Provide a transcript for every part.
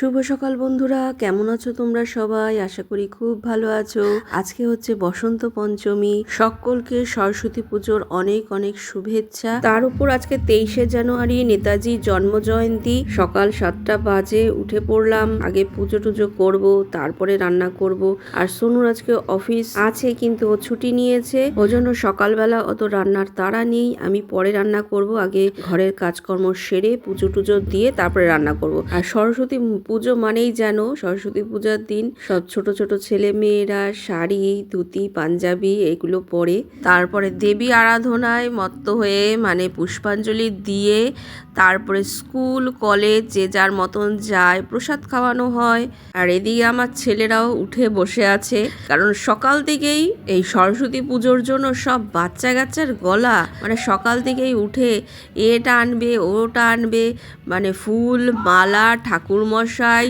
শুভ সকাল বন্ধুরা, কেমন আছো তোমরা সবাই? আশা করি খুব ভালো আছো। আজকে হচ্ছে বসন্ত পঞ্চমী, সকলকে সরস্বতী পুজোর অনেক অনেক শুভেচ্ছা। তার উপর আজকে 23শে জানুয়ারি নেতাজি জন্ম জয়ন্তী। সকাল 7টা বাজে উঠে পড়লাম, আগে পুজো টুজো করব, তারপরে রান্না করব। আর সোনুর আজকে অফিস আছে কিন্তু ও ছুটি নিয়েছে, ওই জন্য সকালবেলা অত রান্নার তাড়া নেই। আমি পরে রান্না করব, আগে ঘরের কাজকর্ম সেরে পুজো টুজো দিয়ে তারপরে রান্না করব। আর সরস্বতী পুজো মানেই যেন সরস্বতী পূজার দিন সব ছোট ছোট ছেলে মেয়েরা শাড়ি ধুতি পাঞ্জাবি এগুলো পরে তারপরে দেবী আরাধনায় মত্ত হয়ে মানে পুষ্পাঞ্জলি দিয়ে তারপরে স্কুল কলেজ যে যার মতন যায়, প্রসাদ খাওয়ানো হয়। আর এদিকে আমার ছেলেরাও উঠে বসে আছে, কারণ সকাল থেকেই এই সরস্বতী পুজোর জন্য সব বাচ্চা কাচ্চার গলা মানে সকাল থেকেই উঠে এটা আনবে ওটা আনবে, মানে ফুল মালা ঠাকুর মশাই,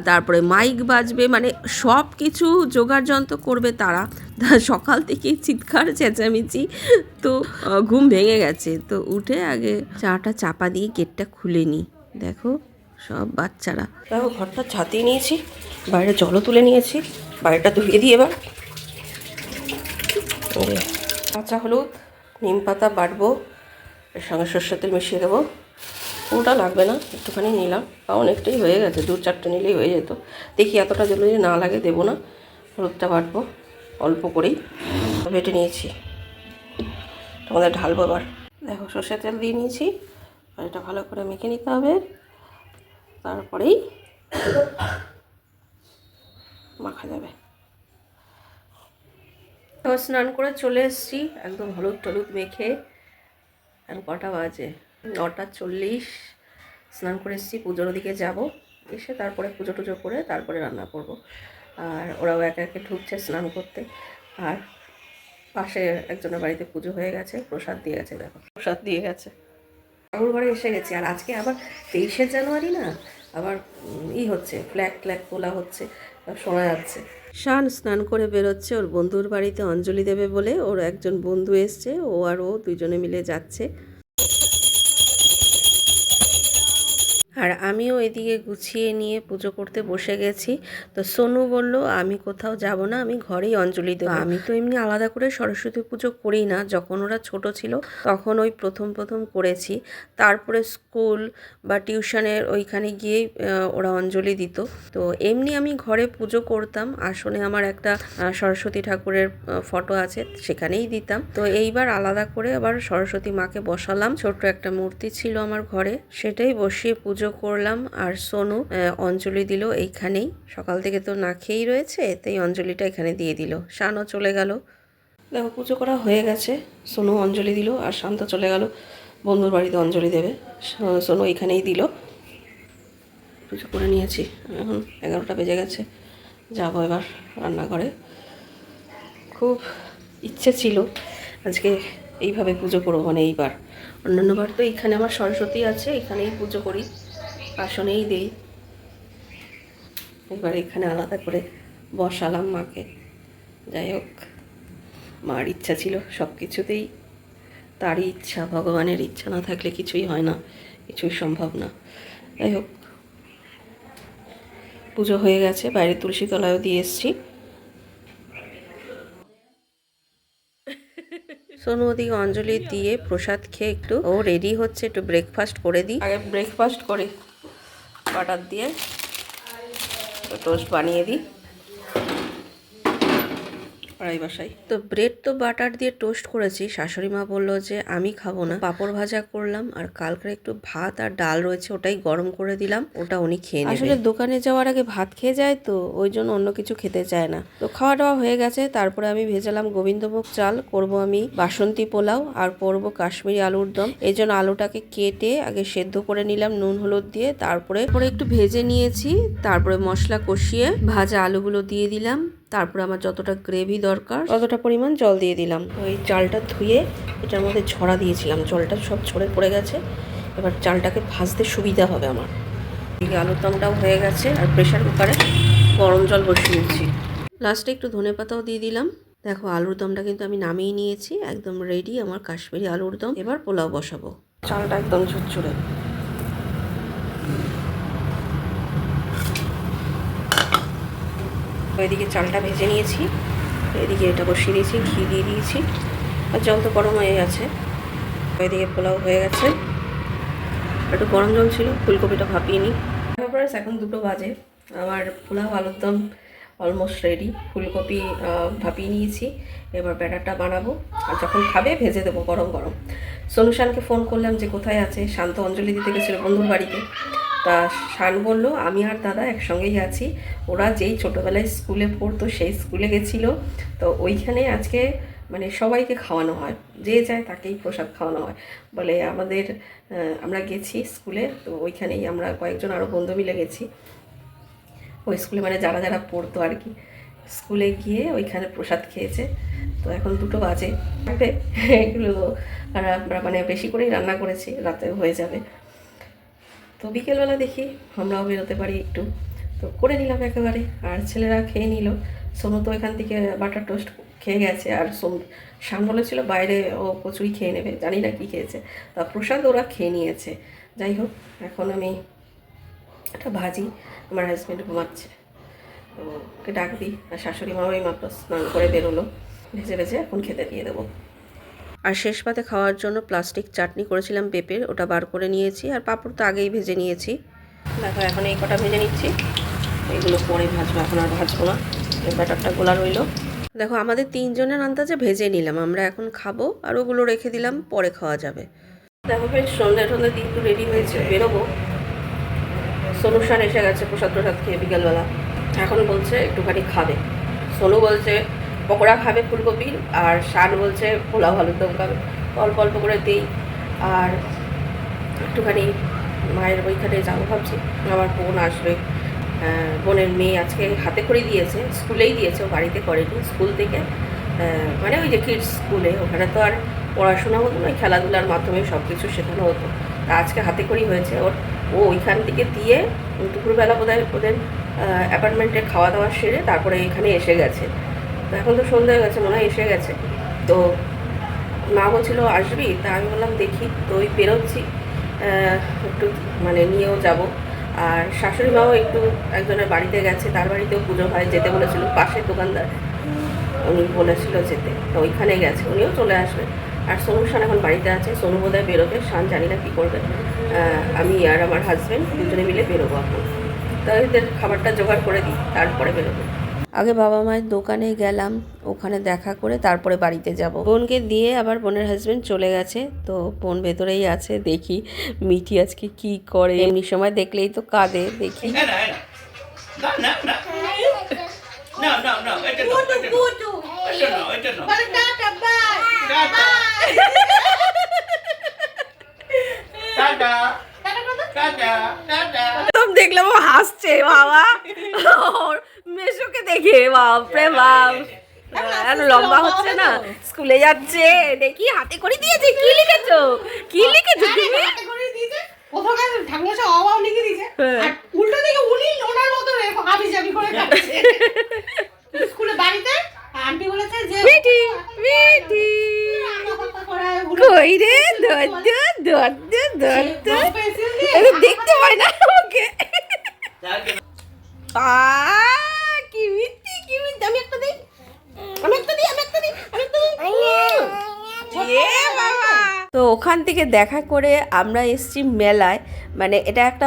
তারপরে মাইক বাজবে, মানে সব কিছু জোগাড় যন্ত্র করবে তারা। সকাল থেকেই চিৎকার চেঁচামেচি, তো ঘুম ভেঙে গেছে। তো উঠে আগে চাটা চাপা দিয়ে গেটটা খুলে নিই। দেখো সব বাচ্চারা, দেখো ঘরটা ছাতিয়ে নিয়েছি, বাইরে জলও তুলে নিয়েছি, বাইরেটা ধুয়ে দিয়ে এবার কাঁচা হলুদ নিম পাতা বাটবো, এর সঙ্গে সর্ষের তেল মিশিয়ে দেবো। পুরোটা লাগবে না, একটুখানি নিলাম, অনেকটাই হয়ে গেছে, 2-4টে নিলেই হয়ে যেত। দেখি এতটা যদি না লাগে দেবো না। হলুদটা বাটবো অল্প করেই, বেটে নিয়েছি, তোমাদের ঢালবো এবার। দেখো সর্ষের তেল দিয়ে নিয়েছি, আর এটা ভালো করে মেখে নিতে হবে, তারপরেই মাখা যাবে। স্নান করে চলে এসেছি একদম হলুদ টলুদ মেখে। আর কটা বাজে? 9:40। স্নান করে এসেছি, পুজোর দিকে যাব, এসে তারপরে পুজো টুজো করে তারপরে রান্না করব। আর ওরাও একে একে ঢুকছে স্নান করতে। আর পাশে একজনের বাড়িতে পুজো হয়ে গেছে, প্রসাদ দিয়ে গেছে, দেখো প্রসাদ দিয়ে গেছে। ঠাকুর ঘরে এসে গেছি। আর আজকে আবার 23শে জানুয়ারি না, আবার হচ্ছে ফ্ল্যাগ তোলা হচ্ছে, শোনা যাচ্ছে। শান স্নান করে বেরোচ্ছে ওর বন্ধুর বাড়িতে অঞ্জলি দেবে বলে। ওর একজন বন্ধু এসছে, ও আর ও দুজনে মিলে যাচ্ছে। আর আমিও এদিকে গুছিয়ে নিয়ে পুজো করতে বসে গেছি। তো সোনু বলল আমি কোথাও যাব না, আমি ঘরেই অঞ্জলি দেবো। আমি তো এমনি আলাদা করে সরস্বতী পুজো করি না, যখন ওরা ছোট ছিল তখন ওই প্রথম করেছি, তারপরে স্কুল বা টিউশনের ওইখানে গিয়েই ওরা অঞ্জলি দিত। তো এমনি আমি ঘরে পুজো করতাম, আসনে আমার একটা সরস্বতী ঠাকুরের ফটো আছে, সেখানেই দিতাম। তো এইবার আলাদা করে আবার সরস্বতী মাকে বসালাম, ছোট্ট একটা মূর্তি ছিল আমার ঘরে, সেটাই বসিয়ে পুজো করলাম। আর সোনু অঞ্জলি দিল এইখানেই, সকাল থেকে তো না খেয়েই রয়েছে, তাই অঞ্জলিটা এখানে দিয়ে দিল। শানও চলে গেল। দেখো পুজো করা হয়ে গেছে, সোনু অঞ্জলি দিল আর শান্ত চলে গেল বন্ধুর বাড়িতে অঞ্জলি দেবে। সোনু এখানেই দিল। পুজো করে নিয়েছি, এখন 11টা বেজে গেছে, যাবো এবার রান্নাঘরে। খুব ইচ্ছে ছিল আজকে এইভাবে পুজো করবো, মানে এইবার। অন্যান্যবার তো এইখানে আমার সরস্বতী আছে, এখানেই পুজো করি, আসনেই দেই। এবার এখানে আলাদা করে বসালাম মাকে। যাই হোক, মার ইচ্ছা ছিল সব কিছুতেই, তারই ইচ্ছা, ভগবানের ইচ্ছা না থাকলে কিছুই হয় না, কিছুই সম্ভব না। যাই হোক, পুজো হয়ে গেছে, বাইরে তুলসী তলায়ও দিয়ে এসছি। সোনু ওদিকে অঞ্জলি দিয়ে প্রসাদ খেয়ে একটু ও রেডি হচ্ছে, একটু ব্রেকফাস্ট করে দিই। আগে ব্রেকফাস্ট করি, বাটার দিয়ে টোস্ট বানিয়ে দিই, কড়াই বসাই। তো ব্রেড তো বাটার দিয়ে টোস্ট করেছি, শাশুড়ি মা বললো যে আমি খাবো না, পাঁপড় ভাজা করলাম, আর কালকে একটু ভাত আর ডাল রয়েছে, ওটাই গরম করে দিলাম, ওটা উনি খেয়ে নেবে। আসলে দোকানে যাওয়ার আগে ভাত খেয়ে যায়, তো ওই জন্য অন্য কিছু খেতে চায় না। তো খাওয়া দাওয়া হয়ে গেছে, তারপরে আমি ভেজালাম গোবিন্দভোগ চাল, করব আমি বাসন্তী পোলাও আর করব কাশ্মীরি আলুর দম। এই জন্য আলুটাকে কেটে আগে সেদ্ধ করে নিলাম নুন হলুদ দিয়ে, তারপরে একটু ভেজে নিয়েছি, তারপরে মশলা কষিয়ে ভাজা আলুগুলো দিয়ে দিলাম, তারপরে আমার যতটা গ্রেভি দরকার ততটা পরিমাণ জল দিয়ে দিলাম। ওই চালটা ধুয়ে এটার মধ্যে ঝরা দিয়েছিলাম, জলটা সব ঝরে পড়ে গেছে। এবার চালটাকে ভাজতে সুবিধা হবে আমার। এদিকে আলুর দমটাও হয়ে গেছে, আর প্রেশার কুকারে গরম জল বসিয়েছি। লাস্টে একটু ধনেপাতাও দিয়ে দিলাম। দেখো আলুর দমটা কিন্তু আমি নামিয়ে নিয়েছি, একদম রেডি আমার কাশ্মীরি আলুর দম। এবার পোলাও বসাবো, চালটা একদম ঝরঝরে। এদিকে চালটা ভেজে নিয়েছি, এদিকে এটা বসিয়ে দিয়েছি, ঘি দিয়ে দিয়েছি, আর জল তো গরম হয়ে গেছে। এদিকে পোলাও হয়ে গেছে, একটু গরম জল ছিল, ফুলকপিটা ভাপিয়ে নিই। এখন 2টো বাজে, আমার পোলাও আলুর দম অলমোস্ট রেডি। ফুলকপি ভাপিয়ে নিয়েছি, এবার ব্যাটারটা বানাবো, আর যখন খাবে ভেজে দেবো গরম গরম। সনুশানকে ফোন করলাম যে কোথায় আছে, শান্ত অঞ্জলি দিতে গেছিলো বন্ধুর বাড়িতে। তা শান বললো আমি আর দাদা একসঙ্গেই আছি, ওরা যেই ছোটোবেলায় স্কুলে পড়তো সেই স্কুলে গেছিলো, তো ওইখানে আজকে মানে সবাইকে খাওয়ানো হয়, যে যায় তাকেই প্রসাদ খাওয়ানো হয় বলে। আমরা গেছি স্কুলে, তো ওইখানেই আমরা কয়েকজন আরও বন্ধু মিলে গেছি ওই স্কুলে, মানে যারা যারা পড়তো আর কি, স্কুলে গিয়ে ওইখানে প্রসাদ খেয়েছে। তো এখন 2টো বাজে, এগুলো আমরা মানে বেশি করেই রান্না করেছি, রাতে হয়ে যাবে। তো বিকেলবেলা দেখি আমরাও বেরোতে পারি একটু, তো করে নিলাম একেবারে, আর ছেলেরা খেয়ে নিল। সোনু তো এখান থেকে বাটার টোস্ট খেয়ে গেছে, আর শান বলেছিল বাইরে ও কচুরি খেয়ে নেবে, জানি না কী খেয়েছে। তা প্রসাদ ওরা খেয়ে নিয়েছে। যাই হোক, এখন আমি একটা ভাজি, আমার হাজব্যান্ড ঘুমাচ্ছে, তো ওকে ডাক দিই। আর শাশুড়ি মাও এই মাত্র স্নান করে বেরোলো, ভেজে ভেজে এখন খেতে দিয়ে দেবো। আর শেষ পাতে খাওয়ার জন্য প্লাস্টিক চাটনি করেছিলাম পেঁপের, ওটা বার করে নিয়েছি, আর পাঁপড় তো আগেই ভেজে নিয়েছি। দেখো এখন এই কটা ভেজে নিচ্ছি, এইগুলো পরে ভাজবো, এখন আর ভাজবো না, ব্যাটারটা গোলা রইল। দেখো আমাদের 3 জনের আন্দাজে ভেজে নিলাম, আমরা এখন খাবো, আর ওগুলো রেখে দিলাম, পরে খাওয়া যাবে। দেখো বেশ সন্ধ্যে টন্ধে দিয়ে একটু রেডি হয়েছে, বেরোবো। সনুশান এসে গেছে প্রসাদ প্রসাদ খেয়ে বিকালবেলা, এখন বলছে একটুখানি খাবে। সোনু বলছে পকোড়া খাবে ফুলকপির, আর শান বলছে পোলাও আলুর দম খাবে। অল্প অল্প করে দিই, আর একটুখানি মায়ের ওইখানে যাবো ভাবছি। আমার বোন আসবে, বোনের মেয়ে আজকে হাতে করে দিয়েছে, স্কুলেই দিয়েছে, ও বাড়িতে করেনি, স্কুল থেকে, মানে ওই যে কিডস স্কুলে, ওখানে তো আর পড়াশোনা হতো না, খেলাধুলার মাধ্যমে সব কিছু শেখানো হতো। তা আজকে হাতে করেই হয়েছে ওর, ও ওইখান থেকে দিয়ে দুপুরবেলা বোধহয় ওদের অ্যাপার্টমেন্টে খাওয়া দাওয়া সেরে তারপরে এখানে এসে গেছে। তো এখন তো সন্ধ্যা হয়ে গেছে, মনে হয় এসে গেছে। তো মা বলছিল আসবি, তা আমি বললাম দেখি, তো ওই বেরোচ্ছি, একটু মানে নিয়েও যাব। আর শাশুড়ি মাও একটু একজনের বাড়িতে গেছে, তার বাড়িতেও পুজো হয়, যেতে বলেছিল, পাশের দোকানদার উনি বলেছিল যেতে, তো ওইখানে গেছে, উনিও চলে আসবে। আর সোনু শান এখন বাড়িতে আছে, সোনু বোধহয় বেরোবে, শান জানি না কী করবে। আমি আর আমার হাজব্যান্ড দুজনে মিলে বেরোবো এখন, তাই এদের খাবারটা জোগাড় করে দিই, তারপরে বেরোবো। আগে বাবা মায়ের দোকানে গেলাম, ওখানে দেখা করে তারপরে বাড়িতে যাব। বোনকে দিয়ে আবার বোনের হাজব্যান্ড চলে গেছে, তো বোন ভেতরেই আছে, দেখি মিঠি আজকে কি করে। এমনি সময় দেখলেই তো কাঁদে, দেখি। দেখলাম ও হাসছে, বাবা মেশোকে দেখে, বাপরে বাপ, এত লম্বা হচ্ছে না, স্কুলে যাচ্ছে, দেখি হাতে করে দিয়েছে। কি লিখেছো, কি লিখেছো তুমি? দেখতে পাই না ওকে। কি মিথ্যি, কি মিথ্যি। আমি একটা দিই, আমি একটা দিই, আমি একটা দিই, আমি একটা দিই। তো ওখান থেকে দেখা করে আমরা এসছি মেলায়, মানে এটা একটা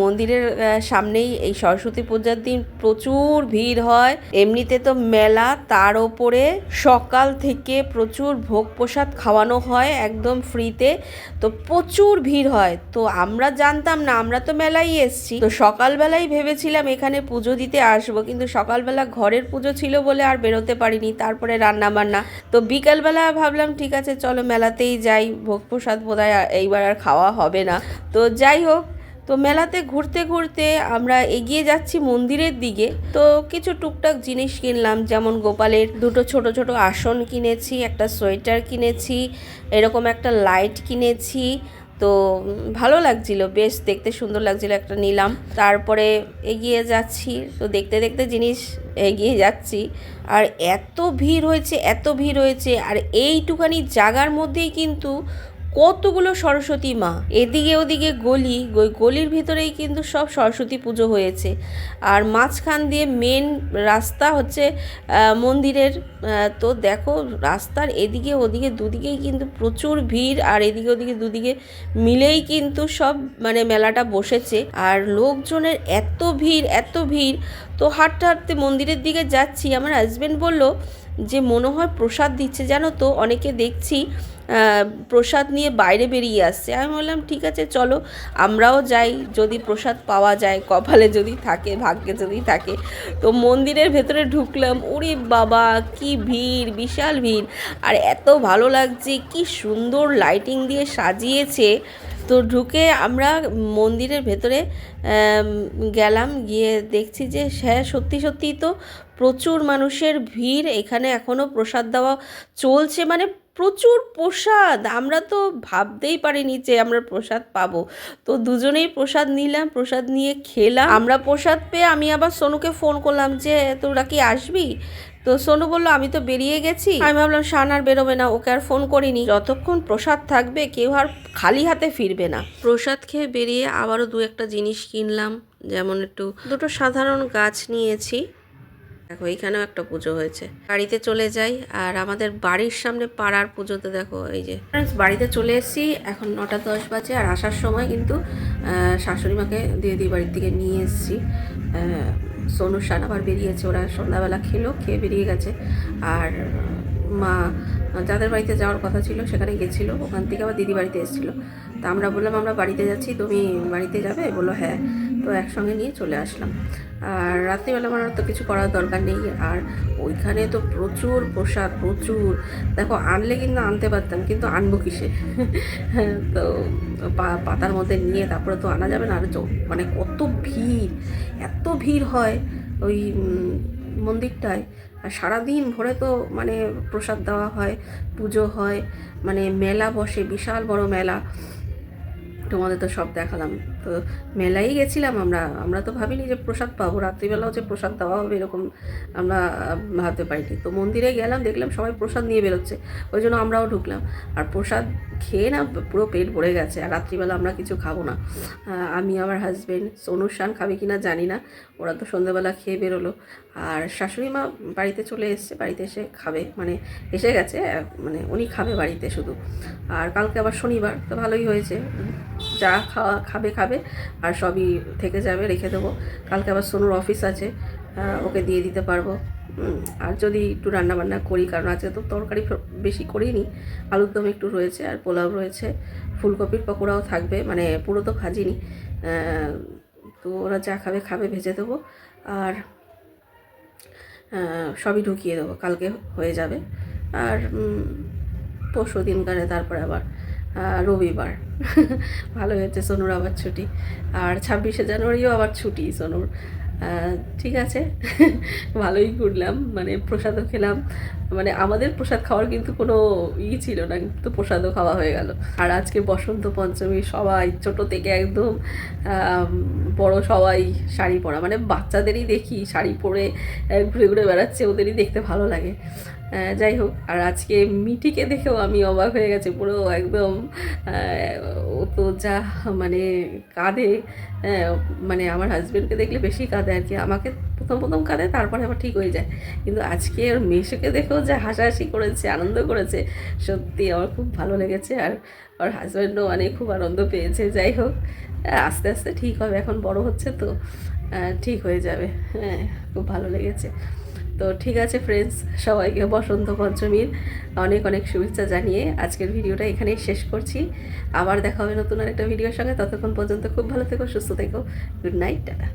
মন্দিরের সামনেই এই সরস্বতী পূজার দিন প্রচুর ভিড় হয়। এমনিতে তো মেলা, তার ওপরে সকাল থেকে প্রচুর ভোগ প্রসাদ খাওয়ানো হয় একদম ফ্রিতে, তো প্রচুর ভিড় হয়। তো আমরা জানতাম না, আমরা তো মেলায় এসছি, তো সকালবেলাই ভেবেছিলাম এখানে পুজো দিতে আসবো, কিন্তু সকালবেলা ঘরের পুজো ছিল বলে আর বেরোতে পারিনি, তারপরে রান্না বান্না। তো বিকালবেলা ভাবলাম ঠিক আছে চলো মেলাতেই যাই, ভোগ প্রসাদ বোধহয় এইবার আর খাওয়া হবে না। তো যাই হোক, তো মেলাতে ঘুরতে ঘুরতে আমরা এগিয়ে যাচ্ছি মন্দিরের দিকে। তো কিছু টুকটাক জিনিস কিনলাম, যেমন গোপালের 2টো ছোট ছোট আসন কিনেছি, একটা সোয়েটার কিনেছি, এরকম একটা লাইট কিনেছি। তো ভালো লাগছিল, বেশ দেখতে সুন্দর লাগছিল, একটা নিলাম। তারপরে এগিয়ে যাচ্ছি, তো দেখতে দেখতে জিনিস এগিয়ে যাচ্ছি, আর এত ভিড় হয়েছে, এত ভিড় হয়েছে, আর এইটুখানি জায়গার মধ্যেই কিন্তু কতগুলো সরস্বতী মা, এদিকে ওদিকে গলি, ওই গলির ভিতরেই কিন্তু সব সরস্বতী পুজো হয়েছে। আর মাঝখান দিয়ে মেন রাস্তা হচ্ছে মন্দিরের। তো দেখো রাস্তার এদিকে ওদিকে দুদিকেই কিন্তু প্রচুর ভিড়, আর এদিকে ওদিকে দুদিকে মিলেই কিন্তু সব মানে মেলাটা বসেছে। আর লোকজনের এত ভিড় এত ভিড়, তো হাঁটতে হাঁটতে মন্দিরের দিকে যাচ্ছি, আমার হাজব্যান্ড বলল যে মনে হয় প্রসাদ দিচ্ছে, জানো তো অনেকে দেখছি প্রসাদ নিয়ে বাইরে বেরিয়ে আসছে। আমি বললাম ঠিক আছে চলো আমরাও যাই, যদি প্রসাদ পাওয়া যায়, কপালে যদি থাকে, ভাগ্যে যদি থাকে। তো মন্দিরের ভেতরে ঢুকলাম, ওরে বাবা কি ভিড়, বিশাল ভিড়। আর এত ভালো লাগছে, কি সুন্দর লাইটিং দিয়ে সাজিয়েছে। তো ঢুকে আমরা মন্দিরের ভেতরে গেলাম, গিয়ে দেখছি যে হ্যাঁ সত্যি সত্যিই তো প্রচুর মানুষের ভিড়। এখানে এখনও প্রসাদ দেওয়া চলছে, মানে প্রচুর প্রসাদ। আমরা তো ভাবতেই পারিনি যে আমরা প্রসাদ পাবো। তো দুজনেই প্রসাদ নিলাম, প্রসাদ নিয়ে খেলাম। আমরা প্রসাদ পেয়ে আমি আবার সোনুকে ফোন করলাম যে তোরা কি আসবি? তো সোনু বললো আমি তো বেরিয়ে গেছি। আমি ভাবলাম শান আর বেরোবে না, ওকে আর ফোন করিনি। যতক্ষণ প্রসাদ থাকবে কেউ আর খালি হাতে ফিরবে না। প্রসাদ খেয়ে বেরিয়ে আবারও দু একটা জিনিস কিনলাম, যেমন দুটো সাধারণ গাছ নিয়েছি। দেখো এইখানেও একটা পুজো হয়েছে। বাড়িতে চলে যাই, আর আমাদের বাড়ির সামনে পাড়ার পুজোতে দেখো এই যে বাড়িতে চলে এসেছি। এখন 9:10 বাজে, আর আসার সময় কিন্তু শাশুড়ি মাকে দিদি বাড়ির দিকে নিয়ে এসেছি। সোনু শান আবার বেরিয়েছে, ওরা সন্ধ্যাবেলা খেয়ে বেরিয়ে গেছে। আর মা যাদের বাড়িতে যাওয়ার কথা ছিল সেখানে গেছিলো, ওখান থেকে আবার দিদি বাড়িতে এসেছিলো। তা আমরা বললাম আমরা বাড়িতে যাচ্ছি, তুমি বাড়িতে যাবে? বললো হ্যাঁ। তো একসঙ্গে নিয়ে চলে আসলাম। আর রাত্রিবেলা আমার তো কিছু করার দরকার নেই। আর ওইখানে তো প্রচুর প্রসাদ, প্রচুর। দেখো আনলে কিন্তু আনতে পারতাম, কিন্তু আনবো কিসে? তো পাতার মধ্যে নিয়ে তারপরে তো আনা যাবে না। আর মানে কত ভিড়, এত ভিড় হয় ওই মন্দিরটায়। আর সারাদিন ভরে তো মানে প্রসাদ দেওয়া হয়, পুজো হয়, মানে মেলা বসে, বিশাল বড় মেলা। তোমাদের তো সব দেখালাম। তো মেলায় গেছিলাম আমরা তো ভাবিনি যে প্রসাদ পাবো, রাত্রিবেলাও যে প্রসাদ দেওয়া হবে এরকম আমরা ভাবতে পারিনি। তো মন্দিরে গেলাম, দেখলাম সবাই প্রসাদ নিয়ে বেরোচ্ছে, ওই জন্য আমরাও ঢুকলাম। আর প্রসাদ খেয়ে না পুরো পেট ভরে গেছে। আর রাত্রিবেলা আমরা কিছু খাবো না, আমি আমার হাজব্যান্ড। সোনুর শান খাবে কি না জানি না, ওরা তো সন্ধ্যাবেলা খেয়ে বেরোলো। আর শাশুড়ি মা বাড়িতে চলে এসছে, বাড়িতে এসে খাবে, মানে এসে গেছে, মানে উনি খাবে বাড়িতে শুধু। আর কালকে আবার শনিবার, তো ভালোই হয়েছে, যা খাবে আর সবই থেকে যাবে, রেখে দেবো। কালকে আবার সোনুর অফিস আছে, ওকে দিয়ে দিতে পারবো। আর যদি একটু রান্নাবান্না করি, কারণ আজকে তো তরকারি বেশি করিনি, আলুর দম একটু রয়েছে আর পোলাও রয়েছে, ফুলকপির পকোড়াও থাকবে, মানে পুরো তো ভাজিনি। তো ওরা যা খাবে ভেজে দেবো, আর সবই ঢুকিয়ে দেবো, কালকে হয়ে যাবে। আর পরশু দিনকারে তারপরে আবার রবিবার। ভালো হয়েছে, সোনুর আবার ছুটি। আর 26শে জানুয়ারিও আবার ছুটি সোনুর। ঠিক আছে, ভালোই ঘুরলাম, মানে প্রসাদও খেলাম। মানে আমাদের প্রসাদ খাওয়ার কিন্তু কোনো ছিল না, কিন্তু প্রসাদও খাওয়া হয়ে গেল। আর আজকে বসন্ত পঞ্চমী, সবাই ছোট থেকে একদম বড় সবাই শাড়ি পরা, মানে বাচ্চাদেরই দেখি শাড়ি পরে ঘুরে ঘুরে বেড়াচ্ছে, ওদেরই দেখতে ভালো লাগে। যাই হোক, আর আজকে মিটিকে দেখেও আমি অবাক হয়ে গেছি পুরো একদম। ও তো যা মানে কাঁদে, মানে আমার হাজব্যান্ডকে দেখলে বেশি কাঁদে আর কি। আমাকে প্রথম কাঁদে, তারপরে আবার ঠিক হয়ে যায়। কিন্তু আজকে ওর মেয়েকে দেখেও যে হাসাহাসি করেছে, আনন্দ করেছে, সত্যি আমার খুব ভালো লেগেছে। আর ওর হাজব্যান্ডও মানে খুব আনন্দ পেয়েছে। যাই হোক, আস্তে আস্তে ঠিক হবে, এখন বড় হচ্ছে তো ঠিক হয়ে যাবে। হ্যাঁ, খুব ভালো লেগেছে। তো ঠিক আছে ফ্রেন্ডস, সবাইকে বসন্ত পঞ্চমীর অনেক অনেক শুভেচ্ছা জানিয়ে আজকের ভিডিওটা এখানেই শেষ করছি। আবার দেখা হবে নতুন আরেকটা ভিডিওর সঙ্গে। ততক্ষণ পর্যন্ত খুব ভালো থেকো, সুস্থ থেকো। Good night, tata.